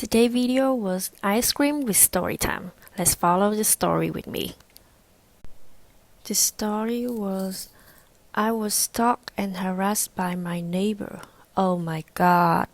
Today's video was ice cream with Storytime. Let's follow the story with me. The story was I was stalked and harassed by my neighbor. Oh my god.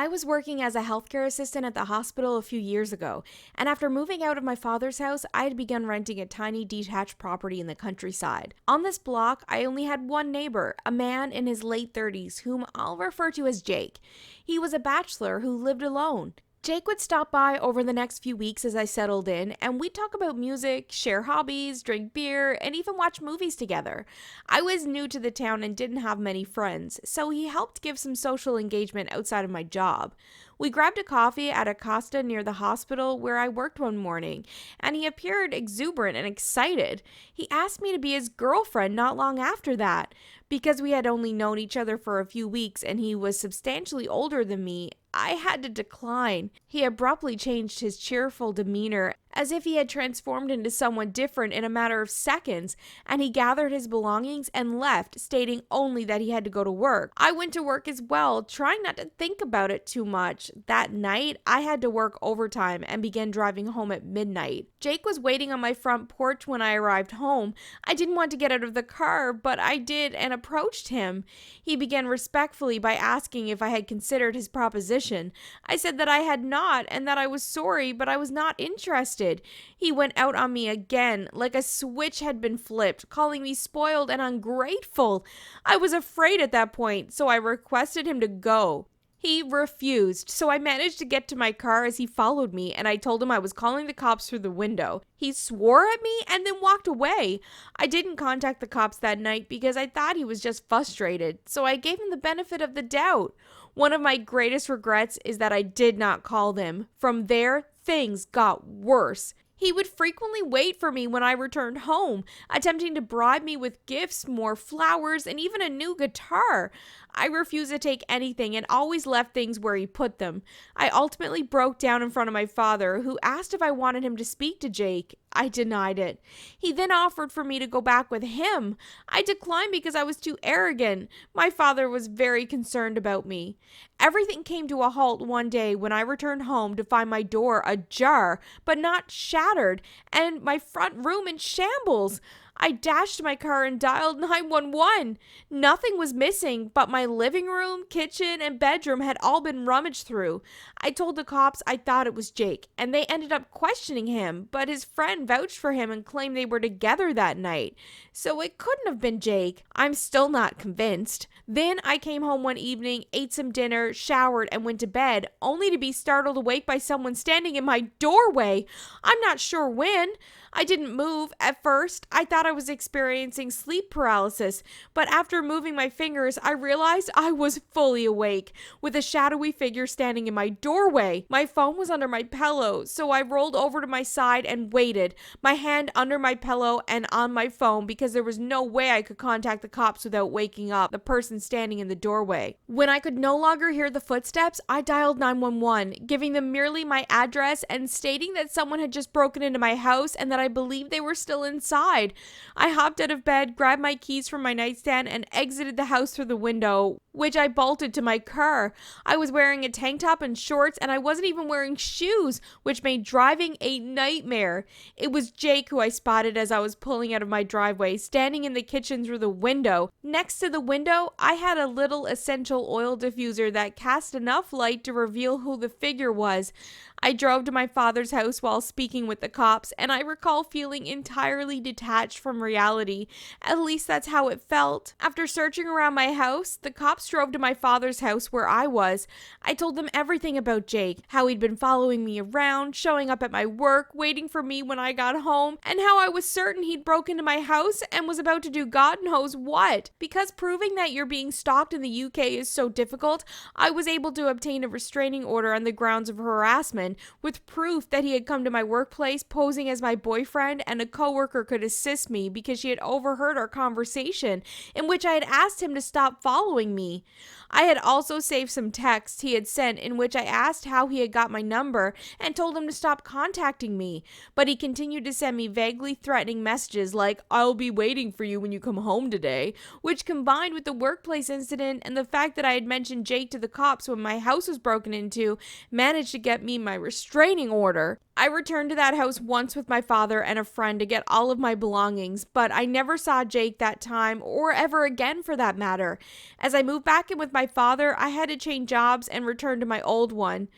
I was working as a healthcare assistant at the hospital a few years ago, and after moving out of my father's house, I had begun renting a tiny detached property in the countryside. On this block, I only had one neighbor, a man in his late 30s, whom I'll refer to as Jake. He was a bachelor who lived alone. Jake would stop by over the next few weeks as I settled in, and we'd talk about music, share hobbies, drink beer, and even watch movies together. I was new to the town and didn't have many friends, so he helped give some social engagement outside of my job. We grabbed a coffee at a Costa near the hospital where I worked one morning, and he appeared exuberant and excited. He asked me to be his girlfriend not long after that. Because we had only known each other for a few weeks and he was substantially older than me, I had to decline. He abruptly changed his cheerful demeanor as if he had transformed into someone different in a matter of seconds, and he gathered his belongings and left, stating only that he had to go to work. I went to work as well, trying not to think about it too much. That night, I had to work overtime and began driving home at midnight. Jake was waiting on my front porch when I arrived home. I didn't want to get out of the car, but I did and approached him. He began respectfully by asking if I had considered his proposition. I said that I had not and that I was sorry, but I was not interested. He went out on me again, like a switch had been flipped, calling me spoiled and ungrateful. I was afraid at that point, so I requested him to go. He refused, so I managed to get to my car as he followed me, and I told him I was calling the cops through the window. He swore at me and then walked away. I didn't contact the cops that night because I thought he was just frustrated, so I gave him the benefit of the doubt. One of my greatest regrets is that I did not call them. From there, things got worse. He would frequently wait for me when I returned home, attempting to bribe me with gifts, more flowers, and even a new guitar. I refused to take anything and always left things where he put them. I ultimately broke down in front of my father, who asked if I wanted him to speak to Jake. I denied it. He then offered for me to go back with him. I declined because I was too arrogant. My father was very concerned about me. Everything came to a halt one day when I returned home to find my door ajar, but not shattered, and my front room in shambles. I dashed to my car and dialed 911. Nothing was missing, but my living room, kitchen, and bedroom had all been rummaged through. I told the cops I thought it was Jake, and they ended up questioning him, but his friend vouched for him and claimed they were together that night. So it couldn't have been Jake. I'm still not convinced. Then I came home one evening, ate some dinner, showered, and went to bed, only to be startled awake by someone standing in my doorway. I'm not sure when. I didn't move at first. I thought I was experiencing sleep paralysis, but after moving my fingers, I realized I was fully awake, with a shadowy figure standing in my doorway. My phone was under my pillow, so I rolled over to my side and waited, my hand under my pillow and on my phone because there was no way I could contact the cops without waking up the person standing in the doorway. When I could no longer hear the footsteps, I dialed 911, giving them merely my address and stating that someone had just broken into my house and that I believed they were still inside. I hopped out of bed, grabbed my keys from my nightstand, and exited the house through the window, which I bolted to my car. I was wearing a tank top and shorts, and I wasn't even wearing shoes, which made driving a nightmare. It was Jake who I spotted as I was pulling out of my driveway, standing in the kitchen through the window. Next to the window, I had a little essential oil diffuser that cast enough light to reveal who the figure was. I drove to my father's house while speaking with the cops, and I recall feeling entirely detached from reality. At least that's how it felt. After searching around my house, the cops drove to my father's house where I was. I told them everything about Jake, how he'd been following me around, showing up at my work, waiting for me when I got home, and how I was certain he'd broken into my house and was about to do God knows what. Because proving that you're being stalked in the UK is so difficult, I was able to obtain a restraining order on the grounds of harassment. gentleman with proof that he had come to my workplace posing as my boyfriend, and a coworker could assist me because she had overheard our conversation in which I had asked him to stop following me. I had also saved some texts he had sent in which I asked how he had got my number and told him to stop contacting me, but he continued to send me vaguely threatening messages like, "I'll be waiting for you when you come home today," which combined with the workplace incident and the fact that I had mentioned Jake to the cops when my house was broken into, managed to get me my restraining order. I returned to that house once with my father and a friend to get all of my belongings, but I never saw Jake that time or ever again for that matter. As I moved back in with my father, I had to change jobs and return to my old one.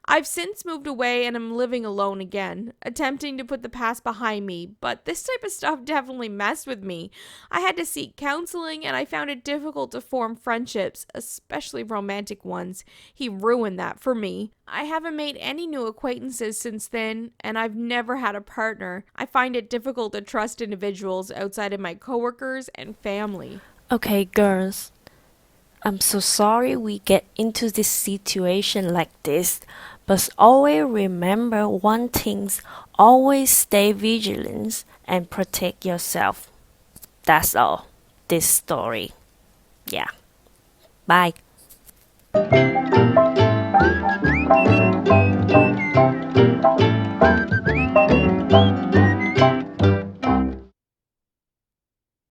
I've since moved away and am living alone again, attempting to put the past behind me, but this type of stuff definitely messed with me. I had to seek counseling and I found it difficult to form friendships, especially romantic ones. He ruined that for me. I haven't made any new acquaintances since then, and I've never had a partner. I find it difficult to trust individuals outside of my coworkers and family. Okay, girls. I'm so sorry we get into this situation like this, but always remember one thing, always stay vigilant and protect yourself. That's all. This story. Yeah. Bye.